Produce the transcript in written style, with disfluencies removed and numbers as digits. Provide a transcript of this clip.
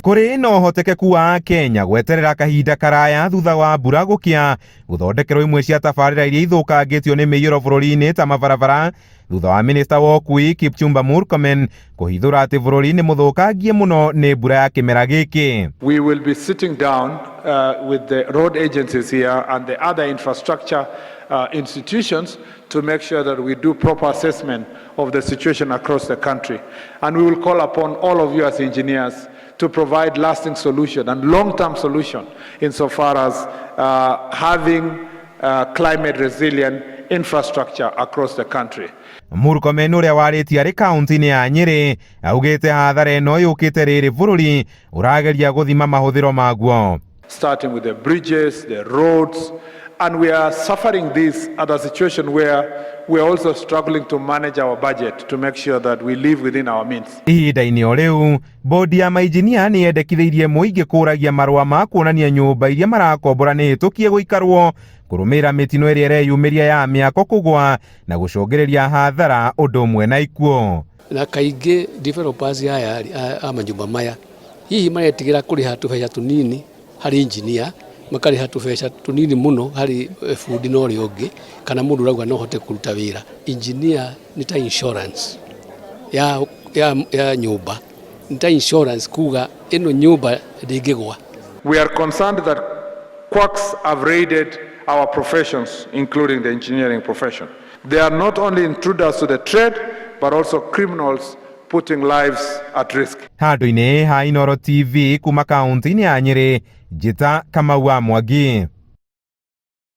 Kũrĩ na ũhotekeku wa Kenya gweterera kahinda karaya thutha wa mbura gũkĩa gũthondekerwo imwe cia tabarĩra iria ithũkangĩtio nĩ mĩiyũro bũrũri-inĩ ta mabarabara thutha wa minista wa ũkui Kipchumba Murkomen kũhithũra atĩ bũrũri nĩ mũthũkangie mũno nĩ mbura ya kĩmera gĩkĩ. We will be sitting down with the road agencies here and the other infrastructure institutions to make sure that we do proper assessment of the situation across the country. And we will call upon all of you as engineers to provide lasting solution and long-term solution insofar as having climate resilient infrastructure across the country. Murkomen ũrĩa warĩtie arĩ kaunti-inĩ ya Nyĩrĩ augĩte hathara ĩno yũkĩte rĩrĩ bũrũri ũrageria gũthima mahũthĩro maguo. Starting with the bridges, the roads, and we are suffering this at a situation where we are also struggling to manage our budget to make sure that we live within our means. Ihinda-inĩ o rĩu, bodi ya mainjinia nĩ yendekithĩirie mũingĩ kũragia marũa ma kuonania nyũmba iria marakombora nĩ hĩtũkie gũikarwo kũrũmĩrĩra mĩtino ĩrĩa ĩreyumĩria ya mĩako kũgũa na gũcũngĩrĩria hathara ũndũ ũmwe na ikuũ. Na kaingĩ developers aya a manyũmba maya hihi maretigĩra kũrĩha tũbeca tũnini harĩ engineer, makarĩha tũbeca tũnini mũno harĩ bundi na ũrĩa ũngĩ, kana mũndũ ũrauga no hote kũruta wĩra. Engineer nĩ ta insurance ya nyũmba, nĩ ta insurance kuuga ĩno nyũmba ndĩngĩgwa. We are concerned that quacks have raided our professions, including the engineering profession. They are not only intruders to the trade, but also criminals putting lives at risk. Handũ-inĩ ha Inooro TV kuma kaunti-inĩ ya Nyĩrĩ, Njĩta Kamau wa Mwangi.